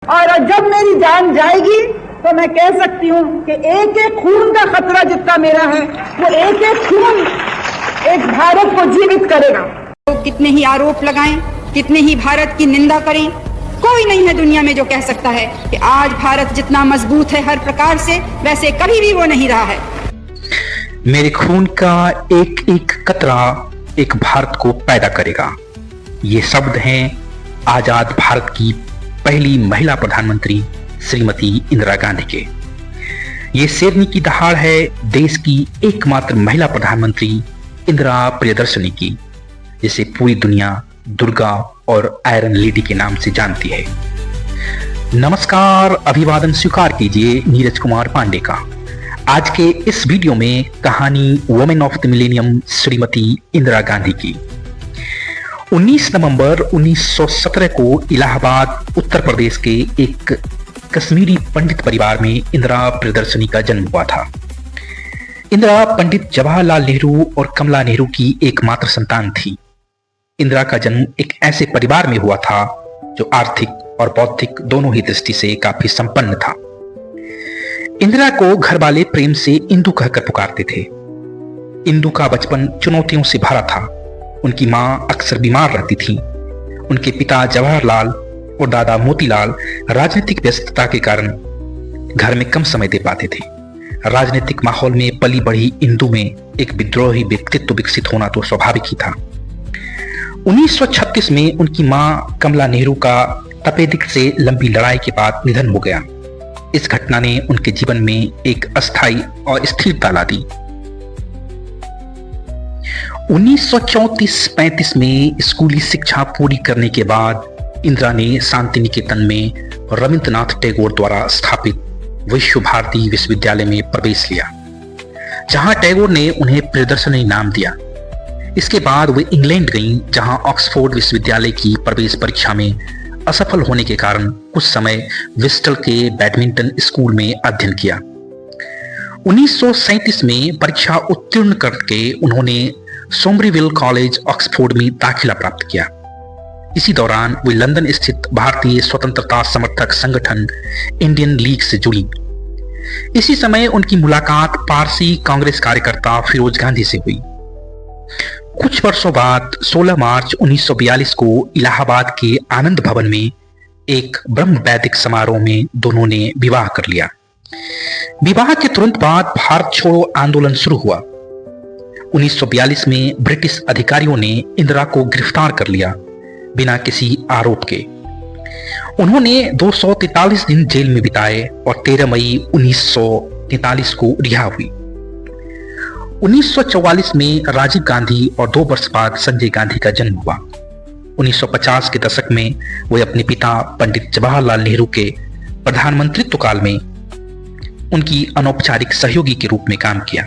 और जब मेरी जान जाएगी तो मैं कह सकती हूँ कि एक एक खून का खतरा जितना मेरा है, वो एक एक खून एक भारत को जीवित करेगा। तो कितने ही आरोप लगाएं, कितने ही भारत की निंदा करें, कोई नहीं है दुनिया में जो कह सकता है कि आज भारत जितना मजबूत है हर प्रकार से, वैसे कभी भी वो नहीं रहा है। मेरे खून का एक एक कतरा एक भारत को पैदा करेगा। ये शब्द हैं आजाद भारत की पहली महिला प्रधानमंत्री श्रीमती इंदिरा गांधी के। ये शेरनी की दहाड़ है देश की एकमात्र महिला प्रधानमंत्री इंदिरा प्रियदर्शनी की, जिसे पूरी दुनिया दुर्गा और आयरन लेडी के नाम से जानती है। नमस्कार, अभिवादन स्वीकार कीजिए नीरज कुमार पांडे का। आज के इस वीडियो में कहानी women of the millennium Shrimati Indira Gandhi की। 19 नवंबर 1917 को इलाहाबाद उत्तर प्रदेश के एक कश्मीरी पंडित परिवार में इंदिरा प्रियदर्शनी का जन्म हुआ था। इंदिरा पंडित जवाहरलाल नेहरू और कमला नेहरू की एकमात्र संतान थी। इंदिरा का जन्म एक ऐसे परिवार में हुआ था जो आर्थिक और बौद्धिक दोनों ही दृष्टि से काफी संपन्न था। इंदिरा को घर वाले प्रेम से इंदु कहकर पुकारते थे। इंदु का बचपन चुनौतियों से भरा था। उनकी मां अक्सर बीमार रहती थी। उनके पिता जवाहरलाल और दादा मोतीलाल राजनीतिक व्यस्तता के कारण घर में कम समय दे पाते थे। राजनीतिक माहौल में पली बढ़ी इंदु में एक विद्रोही व्यक्तित्व विकसित होना तो स्वाभाविक ही था। 1936 में उनकी मां कमला नेहरू का तपेदिक से लंबी लड़ाई के बाद निधन हो गया। इस घटना ने उनके जीवन में एक अस्थायी और स्थिरता ला दी। 1934-35 में स्कूली शिक्षा पूरी करने के बाद इंदिरा ने शांति निकेतन में रविंद्रनाथ टैगोर द्वारा स्थापित विश्व भारती विश्वविद्यालय में प्रवेश लिया, जहां टैगोर ने उन्हें प्रियदर्शनी नाम दिया। इसके बाद वे इंग्लैंड गईं, जहां ऑक्सफोर्ड विश्वविद्यालय की प्रवेश परीक्षा में असफल होने के कारण कुछ समय ब्रिस्टल के बैडमिंटन स्कूल में अध्ययन किया। 1937 में परीक्षा उत्तीर्ण करके उन्होंने सोमरीविल कॉलेज ऑक्सफोर्ड में दाखिला प्राप्त किया। इसी दौरान वे लंदन स्थित भारतीय स्वतंत्रता समर्थक संगठन इंडियन लीग से जुड़ी। इसी समय उनकी मुलाकात पारसी कांग्रेस कार्यकर्ता फिरोज गांधी से हुई। कुछ वर्षों बाद 16 मार्च 1942 को इलाहाबाद के आनंद भवन में एक ब्रह्म वैदिक समारोह में दोनों ने विवाह कर लिया। विवाह के तुरंत बाद भारत छोड़ो आंदोलन शुरू हुआ। 1942 में ब्रिटिश अधिकारियों ने इंदिरा को गिरफ्तार कर लिया बिना किसी आरोप के। उन्होंने 243 दिन जेल में बिताए और 13 मई 1943 को रिहा हुई। 1944 में राजीव गांधी और 2 वर्ष बाद संजय गांधी का जन्म हुआ। 1950 के दशक में वे अपने पिता पंडित जवाहरलाल नेहरू के प्रधानमंत्रित्व काल में उनकी अनौपचारिक सहयोगी के रूप में काम किया।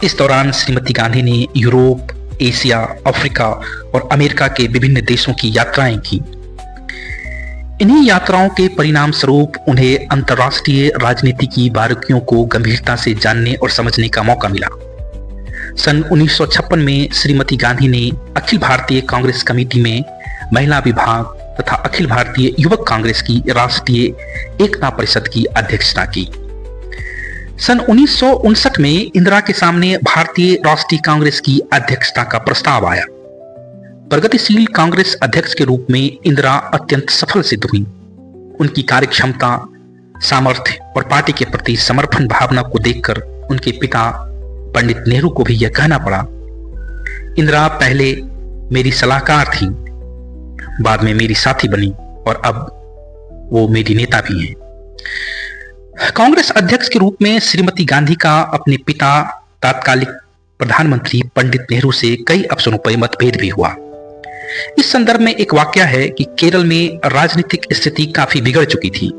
इस दौरान श्रीमती गांधी ने यूरोप, एशिया, अफ्रीका और अमेरिका के विभिन्न देशों की यात्राएं की। इन्हीं यात्राओं के परिणाम स्वरूप उन्हें अंतर्राष्ट्रीय राजनीति की बारीकियों को गंभीरता से जानने और समझने का मौका मिला। सन 1956 में श्रीमती गांधी ने अखिल भारतीय कांग्रेस कमेटी में महिला विभाग तथा अखिल भारतीय युवक कांग्रेस की राष्ट्रीय एकता परिषद की अध्यक्षता की। सन 1959 में इंदिरा के सामने भारतीय राष्ट्रीय कांग्रेस की अध्यक्षता का प्रस्ताव आया। प्रगतिशील कांग्रेस अध्यक्ष के रूप में इंदिरा अत्यंत सफल सिद्ध हुई। उनकी कार्यक्षमता, सामर्थ्य और पार्टी के प्रति समर्पण भावना को देखकर उनके पिता पंडित नेहरू को भी यह कहना पड़ा, इंदिरा पहले मेरी सलाहकार थी, बाद में मेरी साथी बनी और अब वो मेरी नेता भी हैं। कांग्रेस अध्यक्ष के रूप में श्रीमती गांधी का अपने पिता तत्कालिक प्रधानमंत्री पंडित नेहरू से कई अवसरों पर मतभेद भी हुआ। इस संदर्भ में एक वाकया है कि केरल में राजनीतिक स्थिति काफी बिगड़ चुकी थी।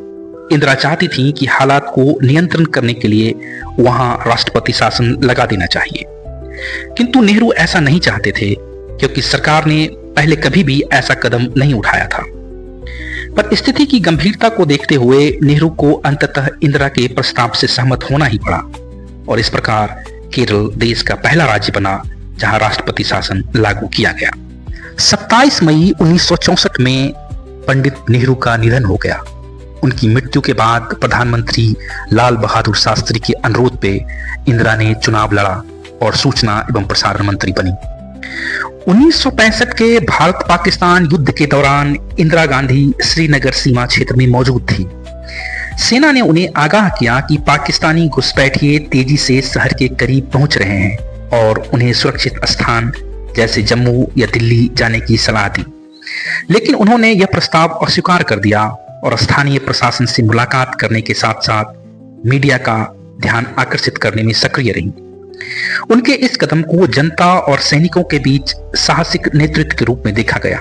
इंदिरा चाहती थी कि हालात को नियंत्रण करने के लिए वहां राष्ट्रपति शासन लगा देना चाहिए, किंतु नेहरू ऐसा नहीं चाहते थे क्योंकि सरकार ने पहले कभी भी ऐसा कदम नहीं उठाया था। पर स्थिति की गंभीरता को देखते हुए नेहरू को अंततः इंदिरा के प्रस्ताव से सहमत होना ही पड़ा और इस प्रकार केरल देश का पहला राज्य बना जहां राष्ट्रपति शासन लागू किया गया। 27 मई 1964 में पंडित नेहरू का निधन हो गया। उनकी मृत्यु के बाद प्रधानमंत्री लाल बहादुर शास्त्री के अनुरोध पे इंदिरा ने चुनाव लड़ा और सूचना एवं प्रसारण मंत्री बनी। 1965 के भारत पाकिस्तान युद्ध के दौरान इंदिरा गांधी श्रीनगर सीमा क्षेत्र में मौजूद थी। सेना ने उन्हें आगाह किया कि पाकिस्तानी घुसपैठिए तेजी से शहर के करीब पहुंच रहे हैं और उन्हें सुरक्षित स्थान जैसे जम्मू या दिल्ली जाने की सलाह दी। लेकिन उन्होंने यह प्रस्ताव अस्वीकार कर दिया और स्थानीय प्रशासन से मुलाकात करने के साथ साथ मीडिया का ध्यान आकर्षित करने में सक्रिय रही। उनके इस कदम को जनता और सैनिकों के बीच साहसिक नेतृत्व के रूप में देखा गया।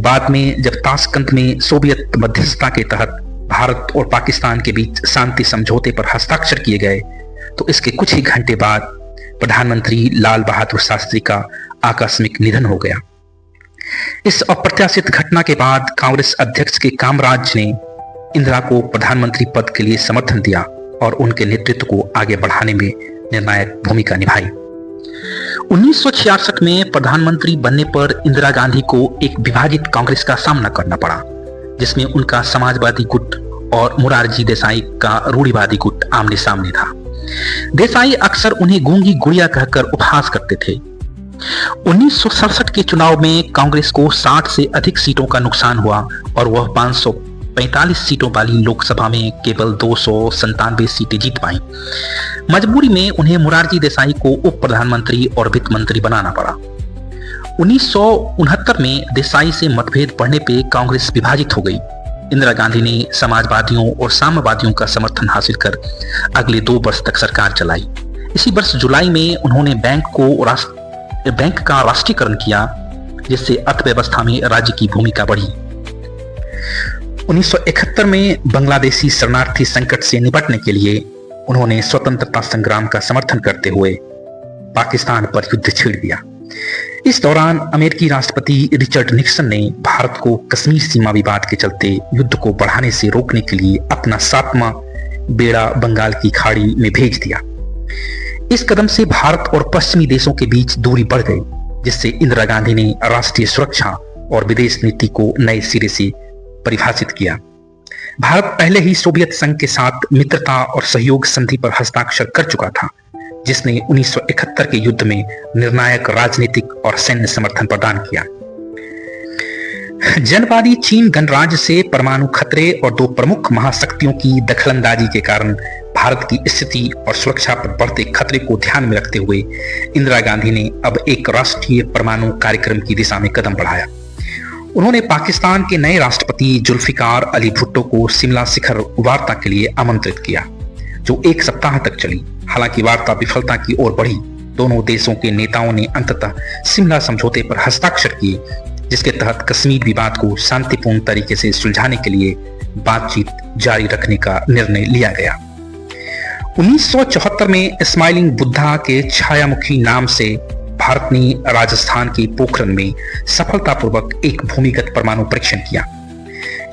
बाद में जब ताशकंद में सोवियत मध्यस्थता के तहत भारत और पाकिस्तान के बीच शांति समझौते पर हस्ताक्षर किए गए तो इसके कुछ ही घंटे बाद प्रधानमंत्री लाल बहादुर शास्त्री का आकस्मिक निधन हो गया। इस अप्रत्याशित घटना के बाद कांग्रेस अध्यक्ष के कामराज ने इंदिरा को प्रधानमंत्री पद के लिए समर्थन दिया और उनके नेतृत्व को आगे बढ़ाने में निर्णायक भूमिका निभाई। 1966 में प्रधानमंत्री बनने पर इंदिरा गांधी को एक विभाजित कांग्रेस का सामना करना पड़ा, जिसमें उनका समाजवादी गुट और मोरारजी देसाई का रूढ़िवादी गुट आमने सामने था। देसाई अक्सर उन्हें गूंगी गुड़िया कहकर उपहास करते थे। 1967 के चुनाव में कांग्रेस को 60 से अधिक सीटों का नुकसान हुआ और वह 545 सीटों वाली लोकसभा में केवल 297 सीटें जीत पाई। मजबूरी में उन्हें मोरारजी देसाई को उप प्रधानमंत्री और वित्त मंत्री बनाना पड़ा। 1969 में देसाई से मतभेद बढ़ने पे कांग्रेस विभाजित हो गई। इंदिरा गांधी ने समाजवादियों और साम्यवादियों का समर्थन हासिल कर अगले 2 वर्ष तक सरकार चलाई। इसी वर्ष जुलाई में उन्होंने बैंक का राष्ट्रीयकरण किया, जिससे अर्थव्यवस्था में राज्य की भूमिका बढ़ी। 1971 में बांग्लादेशी शरणार्थी संकट से निपटने के लिए उन्होंने स्वतंत्रता संग्राम का समर्थन करते हुए पाकिस्तान पर युद्ध छेड़ दिया। इस दौरान अमेरिकी राष्ट्रपति रिचर्ड निक्सन ने भारत को कश्मीर सीमा विवाद के चलते युद्ध को बढ़ाने से रोकने के लिए अपना 7वां बेड़ा बंगाल की खाड़ी में भेज दिया। इस कदम से भारत और पश्चिमी देशों के बीच दूरी बढ़ गई, जिससे इंदिरा गांधी ने राष्ट्रीय सुरक्षा और विदेश नीति को नए सिरे से परिभाषित किया। भारत पहले ही सोवियत संघ के साथ मित्रता और सहयोग संधि पर हस्ताक्षर कर चुका था, जिसने 1971 के युद्ध में निर्णायक राजनीतिक और सैन्य समर्थन प्रदान किया। जनवादी चीन गणराज्य से परमाणु खतरे और 2 प्रमुख महाशक्तियों की दखलंदाजी के कारण भारत की स्थिति और सुरक्षा पर बढ़ते खतरे को ध्यान में रखते हुए इंदिरा गांधी ने अब एक राष्ट्रीय परमाणु कार्यक्रम की दिशा में कदम बढ़ाया। उन्होंने पाकिस्तान के नए राष्ट्रपति जुल्फिकार अली भुट्टो को शिमला शिखर वार्ता के लिए आमंत्रित किया, जो 1 सप्ताह तक चली। हालांकि वार्ता विफलता की ओर बढ़ी। दोनों देशों के नेताओं ने अंततः शिमला समझौते पर हस्ताक्षर किए, जिसके तहत कश्मीर विवाद को शांतिपूर्ण तरीके से सुलझाने के लिए बातचीत जारी रखने का निर्णय लिया गया। 1974 में स्माइलिंग बुद्धा के छायामुखी नाम से भारत ने राजस्थान के पोखरण में सफलतापूर्वक एक भूमिगत परमाणु परीक्षण किया।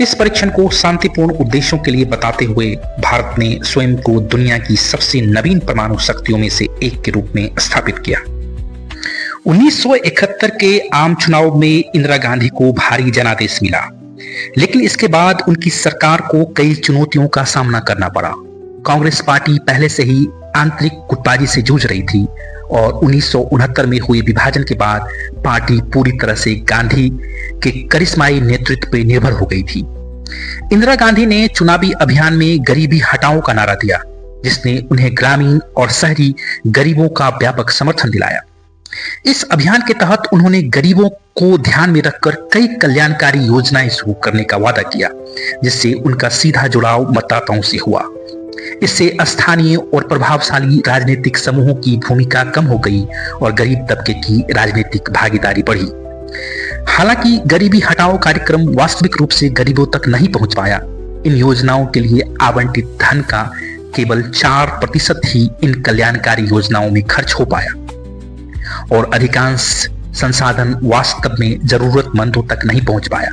इस परीक्षण को शांतिपूर्ण उद्देश्यों के लिए बताते हुए भारत ने स्वयं को दुनिया की सबसे नवीन परमाणु शक्तियों में से एक के रूप में स्थापित किया। 1971 के आम चुनाव में इंदिरा गांधी को भारी जनादेश मिला, लेकिन इसके बाद उनकी सरकार को कई चुनौतियों का सामना करना पड़ा। कांग्रेस पार्टी पहले से ही आंतरिक गुटबाजी से जूझ रही थी और 1969 में हुए विभाजन के बाद पार्टी पूरी तरह से गांधी के करिश्माई नेतृत्व पर निर्भर हो गई थी। इंदिरा गांधी ने चुनावी अभियान में गरीबी हटाओ का नारा दिया, जिसने उन्हें ग्रामीण और शहरी गरीबों का व्यापक समर्थन दिलाया। इस अभियान के तहत उन्होंने गरीबों को ध्यान में रखकर कई कल्याणकारी योजनाएं शुरू करने का वादा किया, जिससे उनका सीधा जुड़ाव मतदाताओं से हुआ। इससे स्थानीय और प्रभावशाली राजनीतिक समूहों की भूमिका कम हो गई और गरीब तबके की राजनीतिक भागीदारी बढ़ी। हालांकि गरीबी हटाओ कार्यक्रम वास्तविक रूप से गरीबों तक नहीं पहुंच पाया। इन योजनाओं के लिए आवंटित धन का केवल 4% ही इन कल्याणकारी योजनाओं में खर्च हो पाया और अधिकांश संसाधन वास्तव में जरूरतमंदों तक नहीं पहुंच पाया।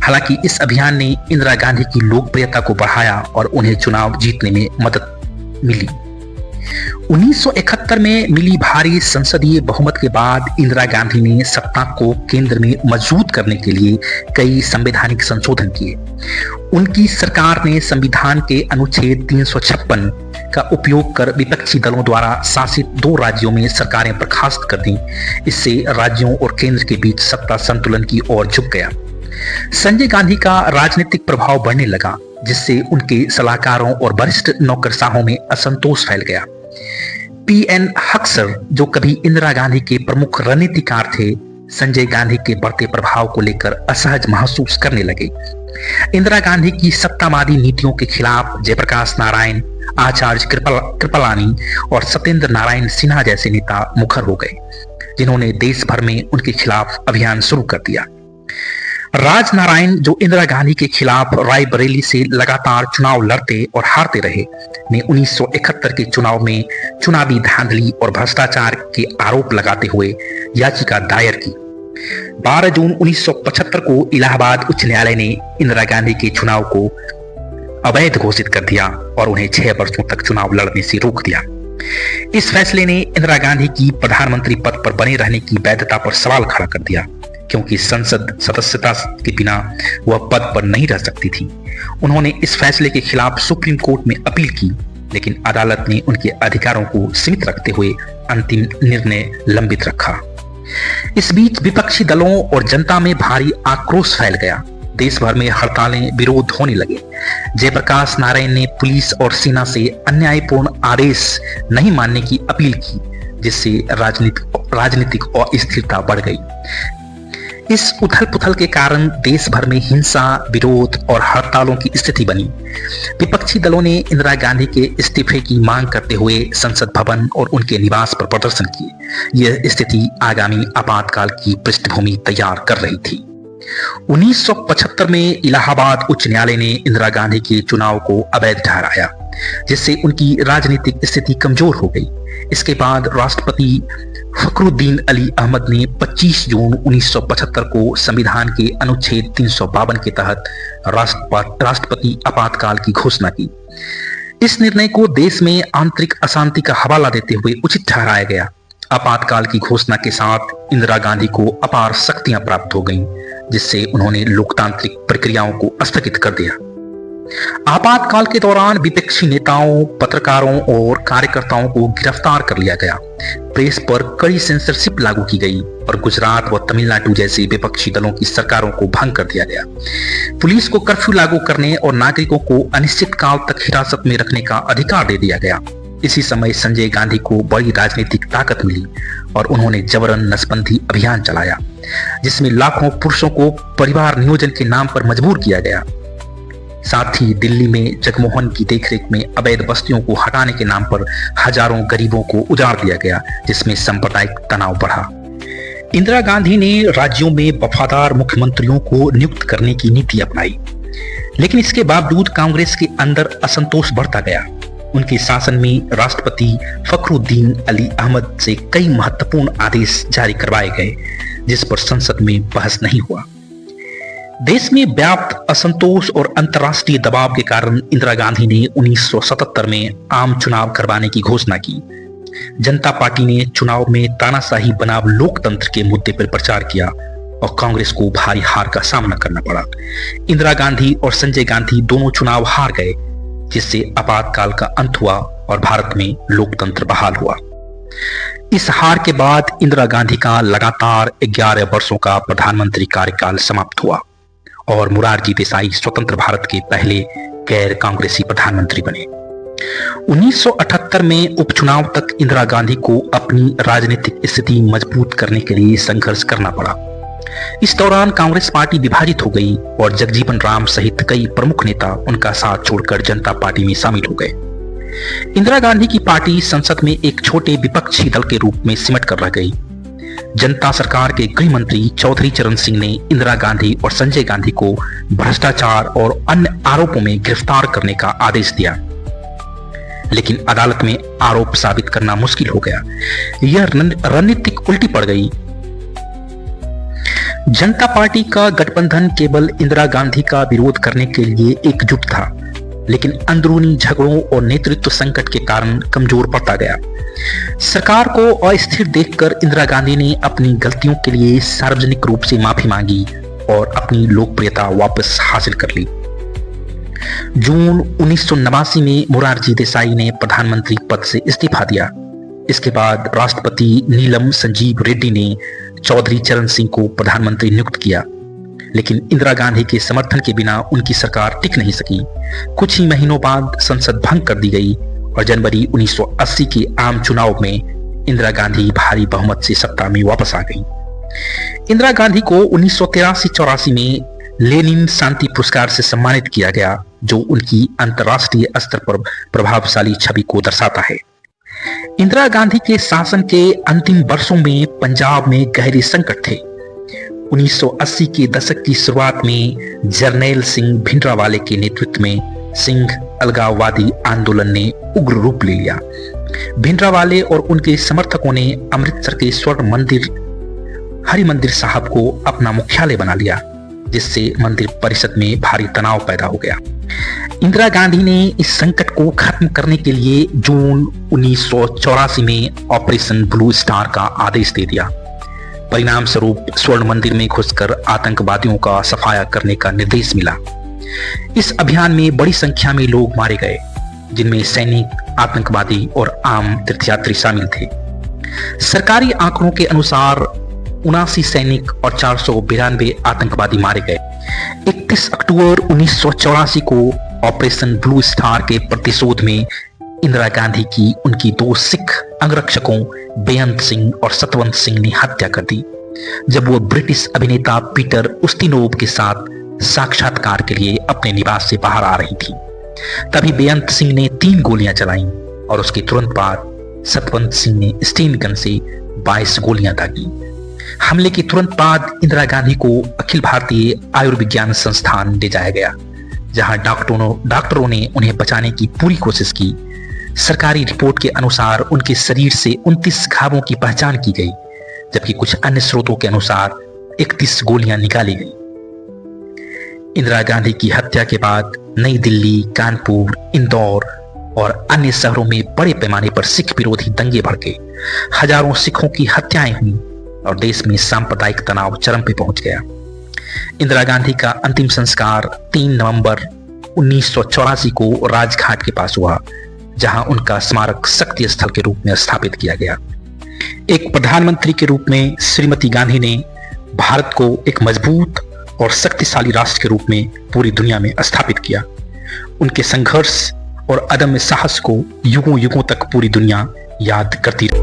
हालांकि इस अभियान ने इंदिरा गांधी की लोकप्रियता को बढ़ाया और उन्हें चुनाव जीतने में मदद मिली। 1971 में मिली भारी संसदीय बहुमत के बाद इंदिरा गांधी ने सत्ता को केंद्र में मजबूत करने के लिए कई संवैधानिक संशोधन किए। उनकी सरकार ने संविधान के अनुच्छेद 356 का उपयोग कर विपक्षी दलों द्वारा शासित 2 राज्यों में सरकारें बर्खास्त कर दी। इससे राज्यों और केंद्र के बीच सत्ता संतुलन की ओर झुक गया। संजय गांधी का राजनीतिक प्रभाव बढ़ने लगा, जिससे उनके सलाहकारों और वरिष्ठ नौकरशाहों में असंतोष फैल गया। पीएन हक्सर, जो कभी इंदिरा गांधी के प्रमुख रणनीतिकार थे, संजय गांधी के बढ़ते प्रभाव को लेकर असहज महसूस करने लगे। इंदिरा गांधी की सत्तावादी नीतियों के खिलाफ जयप्रकाश नारायण, आचार्य कृपलानी और सत्येंद्र नारायण सिन्हा जैसे नेता मुखर हो गए, जिन्होंने देश भर में उनके खिलाफ अभियान शुरू कर दिया। राजनारायण, जो इंदिरा गांधी के खिलाफ रायबरेली से लगातार चुनाव लड़ते और हारते रहे, ने 1971 के चुनाव में चुनावी धांधली और भ्रष्टाचार के आरोप लगाते हुए याचिका दायर की। 12 जून 1975 को इलाहाबाद उच्च न्यायालय ने इंदिरा गांधी के चुनाव को अवैध घोषित कर दिया और उन्हें 6 वर्षों तक चुनाव लड़ने से रोक दिया। इस फैसले ने इंदिरा गांधी की प्रधानमंत्री पद पर बने रहने की वैधता पर सवाल खड़ा कर दिया, क्योंकि संसद सदस्यता के बिना वह पद पर नहीं रह सकती थी। उन्होंने इस फैसले के खिलाफ सुप्रीम कोर्ट में अपील की, लेकिन अदालत ने उनके अधिकारों को सीमित रखते हुए अंतिम निर्णय लंबित रखा। इस बीच विपक्षी दलों और जनता में भारी आक्रोश फैल गया। देश भर में हड़तालें, विरोध होने लगे। जयप्रकाश नारायण ने पुलिस और सेना से अन्यायपूर्ण आदेश नहीं मानने की अपील की, जिससे राजनीतिक अस्थिरता बढ़ गई। इस उथल पुथल के कारण देश भर में हिंसा, विरोध और हड़तालों की स्थिति बनी। विपक्षी दलों ने इंदिरा गांधी के इस्तीफे की मांग करते हुए संसद भवन और उनके निवास पर प्रदर्शन किए। यह स्थिति आगामी आपातकाल की पृष्ठभूमि तैयार कर रही थी। 1975 में इलाहाबाद उच्च न्यायालय ने इंदिरा गांधी के चुनाव को अवैध ठहराया, जिससे उनकी राजनीतिक स्थिति कमजोर हो गई। इसके बाद राष्ट्रपति फखरुद्दीन अली अहमद ने 25 जून 1975 को संविधान के अनुच्छेद 352 के तहत राष्ट्रपति आपातकाल की घोषणा की। इस निर्णय को देश में आंतरिक अशांति का हवाला देते हुए उचित ठहराया गया। आपातकाल की घोषणा के साथ इंदिरा गांधी को अपार शक्तियां प्राप्त हो गईं, जिससे उन्होंने लोकतांत्रिक प्रक्रियाओं को स्थगित कर दिया। आपातकाल के दौरान विपक्षी नेताओं, पत्रकारों और कार्यकर्ताओं को गिरफ्तार कर लिया गया। प्रेस पर कड़ी सेंसरशिप लागू की गई और गुजरात व तमिलनाडु जैसे विपक्षी दलों की सरकारों को भंग कर दिया गया। पुलिस को कर्फ्यू लागू करने और नागरिकों को अनिश्चित काल तक हिरासत में रखने का अधिकार दे दिया गया। इसी समय संजय गांधी को बड़ी राजनीतिक ताकत मिली और उन्होंने जबरन नसबंदी अभियान चलाया, जिसमें लाखों पुरुषों को परिवार नियोजन के नाम पर मजबूर किया गया। साथ ही दिल्ली में जगमोहन की देखरेख में अवैध बस्तियों को हटाने के नाम पर हजारों गरीबों को उजाड़ दिया गया, जिसमें सांप्रदायिक तनाव बढ़ा। इंदिरा गांधी ने राज्यों में वफादार मुख्यमंत्रियों को नियुक्त करने की नीति अपनाई, लेकिन इसके बावजूद कांग्रेस के अंदर असंतोष बढ़ता गया। उनके शासन में राष्ट्रपति फखरुद्दीन अली अहमद से कई महत्वपूर्ण आदेश जारी करवाए गए, जिस पर संसद में बहस नहीं हुआ। देश में व्याप्त असंतोष और अंतर्राष्ट्रीय दबाव के कारण इंदिरा गांधी ने 1977 में आम चुनाव करवाने की घोषणा की। जनता पार्टी ने चुनाव में तानाशाही बनाम लोकतंत्र के मुद्दे पर प्रचार किया और कांग्रेस को भारी हार का सामना करना पड़ा। इंदिरा गांधी और संजय गांधी दोनों चुनाव हार गए, जिससे आपातकाल का अंत हुआ और भारत में लोकतंत्र बहाल हुआ। इस हार के बाद इंदिरा गांधी का लगातार 11 वर्षों का प्रधानमंत्री कार्यकाल समाप्त हुआ और मोरारजी देसाई स्वतंत्र भारत के पहले गैर कांग्रेसी प्रधानमंत्री बने। 1978 में उपचुनाव तक इंदिरा गांधी को अपनी राजनीतिक स्थिति मजबूत करने के लिए संघर्ष करना पड़ा। इस दौरान कांग्रेस पार्टी विभाजित हो गई और जगजीवन राम सहित कई प्रमुख नेता उनका साथ छोड़कर जनता पार्टी में शामिल हो गए। इंदिरा गांधी की पार्टी संसद में एक छोटे विपक्षी दल के रूप में सिमट कर रह गई। जनता सरकार के गृह मंत्री चौधरी चरण सिंह ने इंदिरा गांधी और संजय गांधी को भ्रष्टाचार और अन्य आरोपों में गिरफ्तार करने का आदेश दिया, लेकिन अदालत में आरोप साबित करना मुश्किल हो गया। यह रणनीतिक उल्टी पड़ गई। जनता पार्टी का गठबंधन केवल इंदिरा गांधी का विरोध करने के लिए एकजुट था। लेकिन अंदरूनी झगड़ों और नेतृत्व संकट के कारण कमजोर पड़ता गया। सरकार को अस्थिर देखकर इंदिरा गांधी ने अपनी गलतियों के लिए सार्वजनिक रूप से माफी मांगी और अपनी लोकप्रियता वापस हासिल कर ली। जून 1989 में मोरारजी देसाई ने प्रधानमंत्री पद से इस्तीफा दिया। इसके बाद राष्ट्रपति नीलम संजीव रेड्डी ने चौधरी चरण सिंह को प्रधानमंत्री नियुक्त किया, लेकिन इंदिरा गांधी के समर्थन के बिना उनकी सरकार टिक नहीं सकी। कुछ ही महीनों बाद संसद भंग कर दी गई और जनवरी 1980 के आम चुनाव में इंदिरा गांधी भारी बहुमत से सत्ता में वापस आ गई। इंदिरा गांधी को 1983-84 में लेनिन शांति पुरस्कार से सम्मानित किया गया, जो उनकी अंतर्राष्ट्रीय स्तर पर प्रभावशाली छवि को दर्शाता है। इंदिरा गांधी के शासन के अंतिम वर्षों में पंजाब में गहरे संकट थे। 1980 के दशक की शुरुआत में जरनैल सिंह भिंडरावाले के नेतृत्व में सिंह अलगाववादी आंदोलन ने उग्र रूप ले लिया। भिंडरावाले और उनके समर्थकों ने अमृतसर के स्वर्ण मंदिर हरिमंदिर साहब को अपना मुख्यालय बना लिया, जिससे मंदिर परिषद में भारी तनाव पैदा हो गया। इंदिरा गांधी ने इस संकट को खत्म करने के लिए जून 1984 में ऑपरेशन ब्लू स्टार का आदेश दे दिया। परिणाम स्वरूप स्वर्ण मंदिर में घुसकर आतंकवादियों का सफाया करने का निर्देश मिला। इस अभियान में बड़ी संख्या में लोग मारे गए, जिनमें सैनिक, आतंकवादी और आम तीर्थयात्री शामिल थे। सरकारी आंकड़ों के अनुसार 79 सैनिक और 492 आतंकवादी मारे गए। 31 अक्टूबर 1984 को ऑपरेशन ब्लू स्टार के प्रतिशोध में इंदिरा गांधी की उनकी 2 सिख अंगरक्षकों बेअंत सिंह और सतवंत सिंह ने हत्या कर दी, जब वो ब्रिटिश अभिनेता पीटर उस्तिनोव के साथ साक्षात्कार के लिए अपने निवास से बाहर आ रही थी। तभी बेअंत सिंह ने 3 गोलियां चलाईं और उसके तुरंत बाद सतवंत सिंह ने स्टेन गन से 22 गोलियां दागी। हमले के तुरंत बाद इंदिरा गांधी को अखिल भारतीय आयुर्विज्ञान संस्थान ले जाया गया, जहां डॉक्टरों ने उन्हें बचाने की पूरी कोशिश की। सरकारी रिपोर्ट के अनुसार उनके शरीर से 29 घावों की पहचान की गई, जबकि कुछ अन्य स्रोतों के अनुसार 31 गोलियां निकाली गई। इंदिरा गांधी की हत्या के बाद नई दिल्ली, कानपुर, इंदौर और अन्य शहरों में बड़े पैमाने पर सिख विरोधी दंगे भड़के। हजारों सिखों की हत्याएं हुई और देश में सांप्रदायिक तनाव चरम पे पहुंच गया। इंदिरा गांधी का अंतिम संस्कार 3 नवंबर 1984 को राजघाट के पास हुआ, जहां उनका स्मारक शक्ति स्थल के रूप में स्थापित किया गया। एक प्रधानमंत्री के रूप में श्रीमती गांधी ने भारत को एक मजबूत और शक्तिशाली राष्ट्र के रूप में पूरी दुनिया में स्थापित किया। उनके संघर्ष और अदम्य साहस को युगों युगों तक पूरी दुनिया याद करती रही।